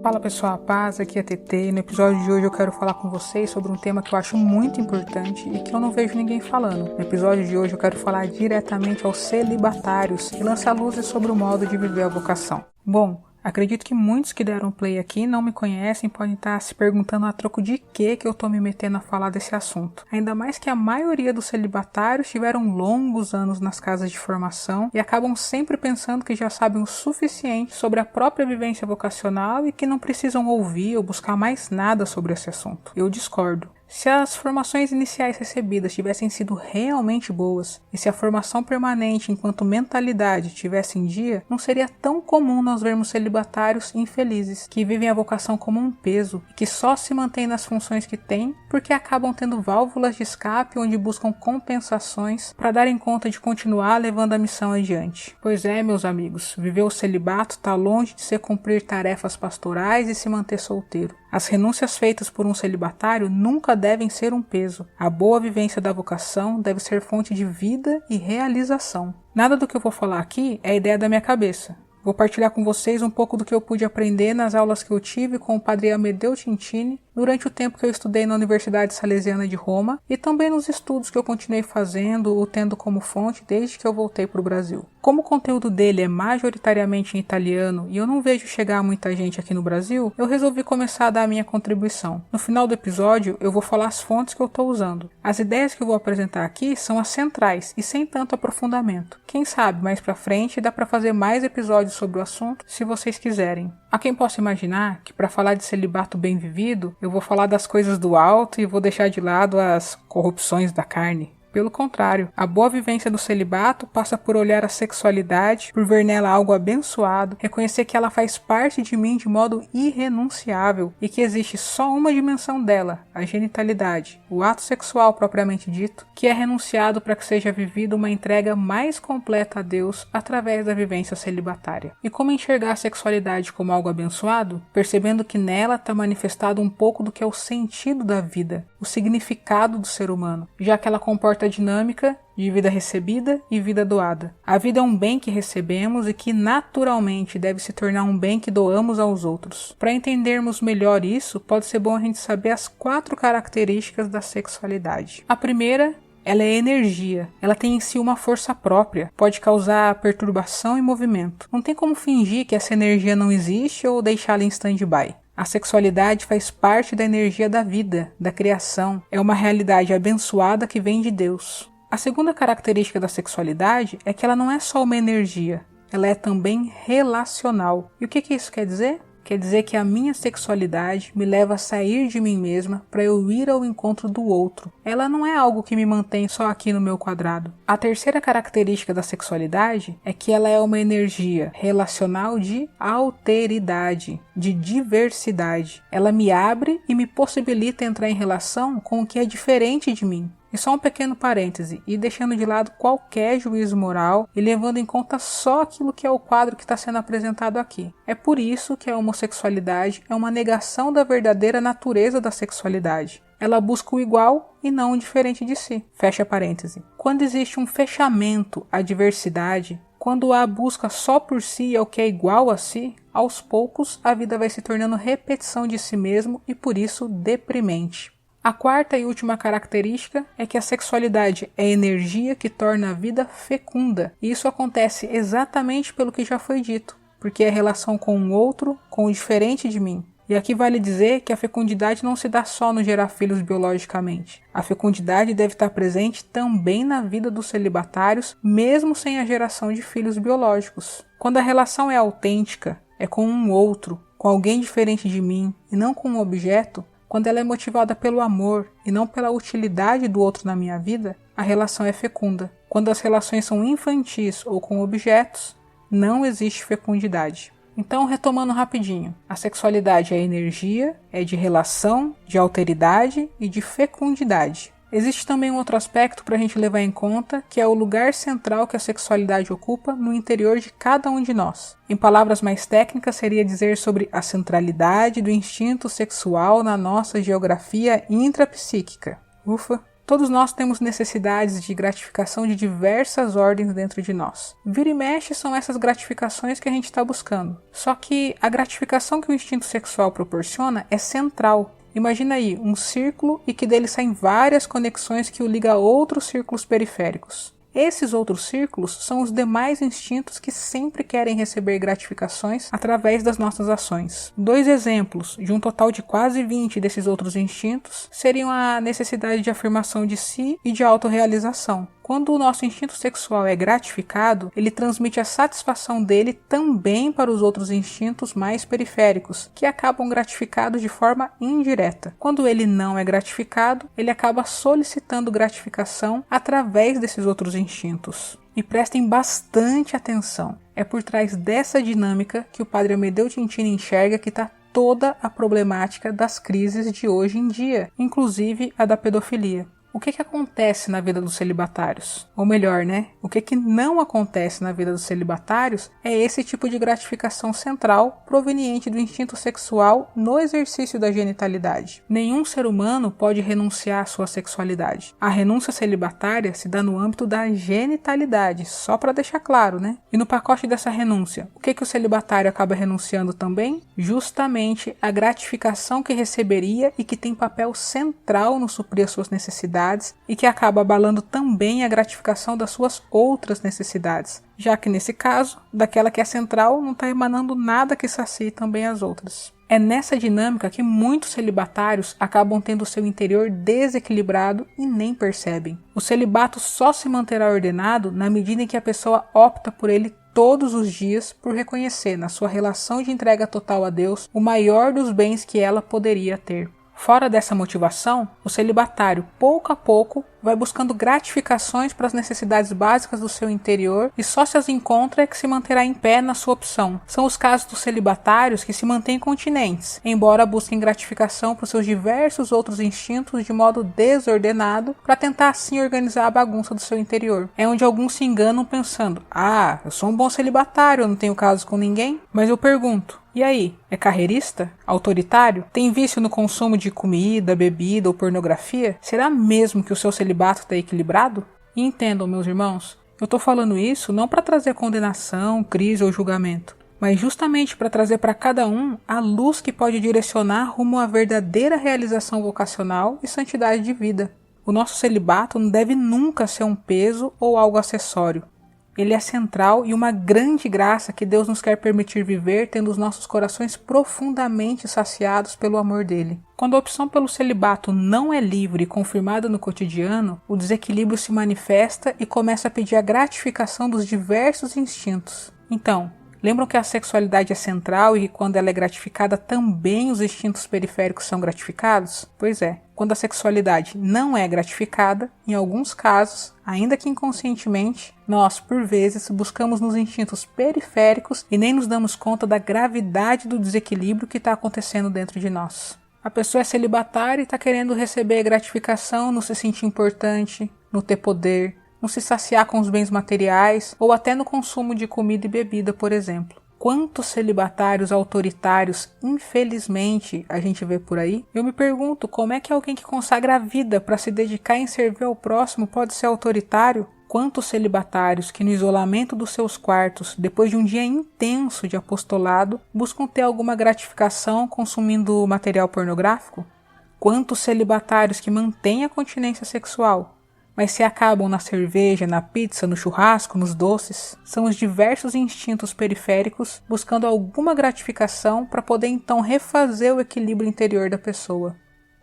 Fala pessoal, paz, aqui é a TT e no episódio de hoje eu quero falar com vocês sobre um tema que eu acho muito importante e que eu não vejo ninguém falando. No episódio de hoje eu quero falar diretamente aos celibatários e lançar luzes sobre o modo de viver a vocação. Bom, acredito que muitos que deram play aqui não me conhecem, podem estar se perguntando a troco de que eu tô me metendo a falar desse assunto. Ainda mais que a maioria dos celibatários tiveram longos anos nas casas de formação e acabam sempre pensando que já sabem o suficiente sobre a própria vivência vocacional e que não precisam ouvir ou buscar mais nada sobre esse assunto. Eu discordo. Se as formações iniciais recebidas tivessem sido realmente boas, e se a formação permanente enquanto mentalidade tivesse em dia, não seria tão comum nós vermos celibatários infelizes, que vivem a vocação como um peso, e que só se mantêm nas funções que têm, porque acabam tendo válvulas de escape onde buscam compensações para darem conta de continuar levando a missão adiante. Pois é, meus amigos, viver o celibato está longe de ser cumprir tarefas pastorais e se manter solteiro. As renúncias feitas por um celibatário nunca devem ser um peso. A boa vivência da vocação deve ser fonte de vida e realização. Nada do que eu vou falar aqui é ideia da minha cabeça. Vou partilhar com vocês um pouco do que eu pude aprender nas aulas que eu tive com o padre Amedeo Tintini durante o tempo que eu estudei na Universidade Salesiana de Roma e também nos estudos que eu continuei fazendo ou tendo como fonte desde que eu voltei para o Brasil. Como o conteúdo dele é majoritariamente em italiano e eu não vejo chegar muita gente aqui no Brasil, eu resolvi começar a dar a minha contribuição. No final do episódio, eu vou falar as fontes que eu estou usando. As ideias que eu vou apresentar aqui são as centrais e sem tanto aprofundamento. Quem sabe mais pra frente dá pra fazer mais episódios sobre o assunto, se vocês quiserem. Há quem possa imaginar que para falar de celibato bem vivido, eu vou falar das coisas do alto e vou deixar de lado as corrupções da carne. Pelo contrário, a boa vivência do celibato passa por olhar a sexualidade, por ver nela algo abençoado, reconhecer que ela faz parte de mim de modo irrenunciável e que existe só uma dimensão dela, a genitalidade, o ato sexual propriamente dito, que é renunciado para que seja vivida uma entrega mais completa a Deus através da vivência celibatária. E como enxergar a sexualidade como algo abençoado? Percebendo que nela está manifestado um pouco do que é o sentido da vida, o significado do ser humano, já que ela comporta a dinâmica de vida recebida e vida doada. A vida é um bem que recebemos e que naturalmente deve se tornar um bem que doamos aos outros. Para entendermos melhor isso, pode ser bom a gente saber as 4 características da sexualidade. A primeira, ela é energia. Ela tem em si uma força própria, pode causar perturbação e movimento. Não tem como fingir que essa energia não existe ou deixá-la em stand-by. A sexualidade faz parte da energia da vida, da criação. É uma realidade abençoada que vem de Deus. A segunda característica da sexualidade é que ela não é só uma energia, ela é também relacional. E o que isso quer dizer? Quer dizer que a minha sexualidade me leva a sair de mim mesma para eu ir ao encontro do outro. Ela não é algo que me mantém só aqui no meu quadrado. A terceira característica da sexualidade é que ela é uma energia relacional de alteridade, de diversidade. Ela me abre e me possibilita entrar em relação com o que é diferente de mim. E só um pequeno parêntese, e deixando de lado qualquer juízo moral e levando em conta só aquilo que é o quadro que está sendo apresentado aqui. É por isso que a homossexualidade é uma negação da verdadeira natureza da sexualidade. Ela busca o igual e não o diferente de si. Fecha parêntese. Quando existe um fechamento à diversidade, quando há busca só por si ao que é igual a si, aos poucos a vida vai se tornando repetição de si mesmo e por isso deprimente. A quarta e última característica é que a sexualidade é energia que torna a vida fecunda. E isso acontece exatamente pelo que já foi dito, porque é a relação com o outro, com o diferente de mim. E aqui vale dizer que a fecundidade não se dá só no gerar filhos biologicamente. A fecundidade deve estar presente também na vida dos celibatários, mesmo sem a geração de filhos biológicos. Quando a relação é autêntica, é com um outro, com alguém diferente de mim, e não com um objeto, quando ela é motivada pelo amor e não pela utilidade do outro na minha vida, a relação é fecunda. Quando as relações são infantis ou com objetos, não existe fecundidade. Então, retomando rapidinho, a sexualidade é energia, é de relação, de alteridade e de fecundidade. Existe também um outro aspecto para a gente levar em conta, que é o lugar central que a sexualidade ocupa no interior de cada um de nós. Em palavras mais técnicas, seria dizer sobre a centralidade do instinto sexual na nossa geografia intrapsíquica. Ufa! Todos nós temos necessidades de gratificação de diversas ordens dentro de nós. Vira e mexe são essas gratificações que a gente está buscando. Só que a gratificação que o instinto sexual proporciona é central. Imagina aí um círculo e que dele saem várias conexões que o ligam a outros círculos periféricos. Esses outros círculos são os demais instintos que sempre querem receber gratificações através das nossas ações. 2 exemplos de um total de quase 20 desses outros instintos seriam a necessidade de afirmação de si e de autorrealização. Quando o nosso instinto sexual é gratificado, ele transmite a satisfação dele também para os outros instintos mais periféricos, que acabam gratificados de forma indireta. Quando ele não é gratificado, ele acaba solicitando gratificação através desses outros instintos. E prestem bastante atenção. É por trás dessa dinâmica que o padre Amedeo Tintini enxerga que está toda a problemática das crises de hoje em dia, inclusive a da pedofilia. O que acontece na vida dos celibatários? Ou melhor, o que não acontece na vida dos celibatários é esse tipo de gratificação central proveniente do instinto sexual no exercício da genitalidade. Nenhum ser humano pode renunciar à sua sexualidade. A renúncia celibatária se dá no âmbito da genitalidade, só para deixar claro, E no pacote dessa renúncia, o que o celibatário acaba renunciando também? Justamente a gratificação que receberia e que tem papel central no suprir as suas necessidades e que acaba abalando também a gratificação das suas outras necessidades, já que nesse caso, daquela que é central não está emanando nada que sacie também as outras. É nessa dinâmica que muitos celibatários acabam tendo seu interior desequilibrado e nem percebem. O celibato só se manterá ordenado na medida em que a pessoa opta por ele todos os dias por reconhecer na sua relação de entrega total a Deus o maior dos bens que ela poderia ter. Fora dessa motivação, o celibatário, pouco a pouco, vai buscando gratificações para as necessidades básicas do seu interior e só se as encontra é que se manterá em pé na sua opção. São os casos dos celibatários que se mantêm continentes, embora busquem gratificação para os seus diversos outros instintos de modo desordenado para tentar assim organizar a bagunça do seu interior. É onde alguns se enganam pensando, eu sou um bom celibatário, eu não tenho caso com ninguém. Mas eu pergunto, e aí, é carreirista? Autoritário? Tem vício no consumo de comida, bebida ou pornografia? Será mesmo que o seu celibato está equilibrado? E entendam, meus irmãos, eu estou falando isso não para trazer condenação, crise ou julgamento, mas justamente para trazer para cada um a luz que pode direcionar rumo à verdadeira realização vocacional e santidade de vida. O nosso celibato não deve nunca ser um peso ou algo acessório. Ele é central e uma grande graça que Deus nos quer permitir viver, tendo os nossos corações profundamente saciados pelo amor dele. Quando a opção pelo celibato não é livre e confirmada no cotidiano, o desequilíbrio se manifesta e começa a pedir a gratificação dos diversos instintos. Então, lembram que a sexualidade é central e que quando ela é gratificada também os instintos periféricos são gratificados? Pois é, quando a sexualidade não é gratificada, em alguns casos, ainda que inconscientemente, nós, por vezes, buscamos nos instintos periféricos e nem nos damos conta da gravidade do desequilíbrio que está acontecendo dentro de nós. A pessoa é celibatária e está querendo receber gratificação no se sentir importante, no ter poder, no se saciar com os bens materiais ou até no consumo de comida e bebida, por exemplo. Quantos celibatários autoritários, infelizmente, a gente vê por aí? Eu me pergunto, como é que alguém que consagra a vida para se dedicar em servir ao próximo pode ser autoritário? Quantos celibatários que no isolamento dos seus quartos, depois de um dia intenso de apostolado, buscam ter alguma gratificação consumindo material pornográfico? Quantos celibatários que mantêm a continência sexual, mas se acabam na cerveja, na pizza, no churrasco, nos doces? São os diversos instintos periféricos buscando alguma gratificação para poder então refazer o equilíbrio interior da pessoa.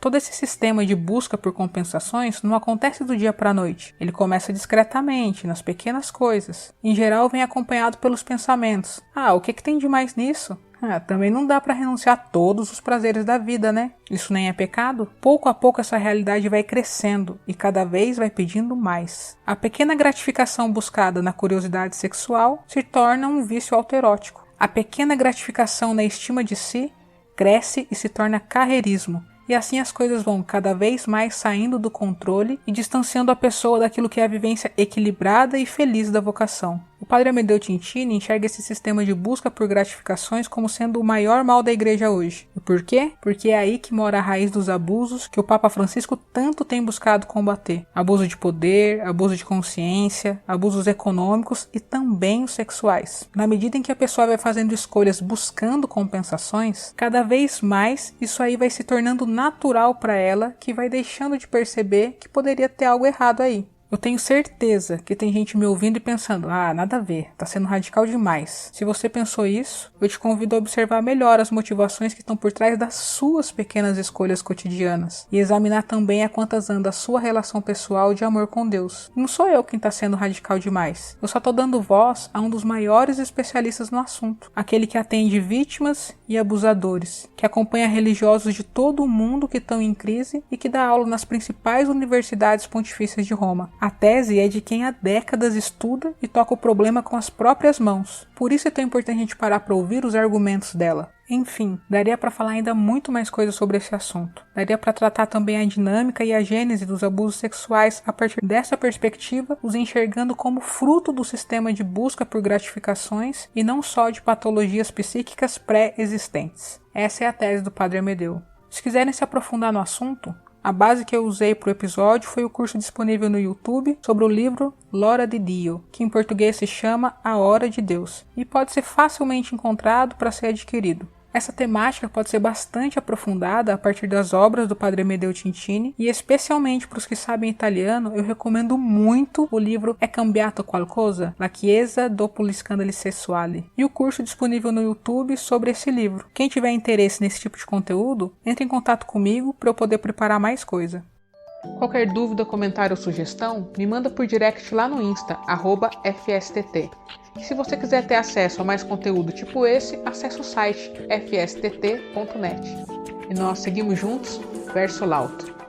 Todo esse sistema de busca por compensações não acontece do dia para a noite. Ele começa discretamente, nas pequenas coisas. Em geral vem acompanhado pelos pensamentos. O que tem de mais nisso? Também não dá para renunciar a todos os prazeres da vida, né? Isso nem é pecado? Pouco a pouco essa realidade vai crescendo e cada vez vai pedindo mais. A pequena gratificação buscada na curiosidade sexual se torna um vício autoerótico. A pequena gratificação na estima de si cresce e se torna carreirismo. E assim as coisas vão cada vez mais saindo do controle e distanciando a pessoa daquilo que é a vivência equilibrada e feliz da vocação. O padre Amedeo Tintini enxerga esse sistema de busca por gratificações como sendo o maior mal da igreja hoje. E por quê? Porque é aí que mora a raiz dos abusos que o Papa Francisco tanto tem buscado combater. Abuso de poder, abuso de consciência, abusos econômicos e também os sexuais. Na medida em que a pessoa vai fazendo escolhas buscando compensações, cada vez mais isso aí vai se tornando natural para ela, que vai deixando de perceber que poderia ter algo errado aí. Eu tenho certeza que tem gente me ouvindo e pensando, nada a ver, tá sendo radical demais. Se você pensou isso, eu te convido a observar melhor as motivações que estão por trás das suas pequenas escolhas cotidianas e examinar também a quantas anda a sua relação pessoal de amor com Deus. Não sou eu quem tá sendo radical demais, eu só tô dando voz a um dos maiores especialistas no assunto, aquele que atende vítimas e abusadores, que acompanha religiosos de todo o mundo que estão em crise e que dá aula nas principais universidades pontifícias de Roma. A tese é de quem há décadas estuda e toca o problema com as próprias mãos. Por isso é tão importante a gente parar para ouvir os argumentos dela. Enfim, daria para falar ainda muito mais coisas sobre esse assunto. Daria para tratar também a dinâmica e a gênese dos abusos sexuais a partir dessa perspectiva, os enxergando como fruto do sistema de busca por gratificações e não só de patologias psíquicas pré-existentes. Essa é a tese do padre Amedeo. Se quiserem se aprofundar no assunto, a base que eu usei para o episódio foi o curso disponível no YouTube sobre o livro L'Ora di Dio, que em português se chama A Hora de Deus, e pode ser facilmente encontrado para ser adquirido. Essa temática pode ser bastante aprofundada a partir das obras do padre Amedeo Tintini, e especialmente para os que sabem italiano, eu recomendo muito o livro È cambiato qualcosa? La Chiesa dopo gli scandali sessuali, e o curso disponível no YouTube sobre esse livro. Quem tiver interesse nesse tipo de conteúdo, entre em contato comigo para eu poder preparar mais coisa. Qualquer dúvida, comentário ou sugestão, me manda por direct lá no Insta, @FSTT. E se você quiser ter acesso a mais conteúdo tipo esse, acesse o site fstt.net. E nós seguimos juntos, verso lauto.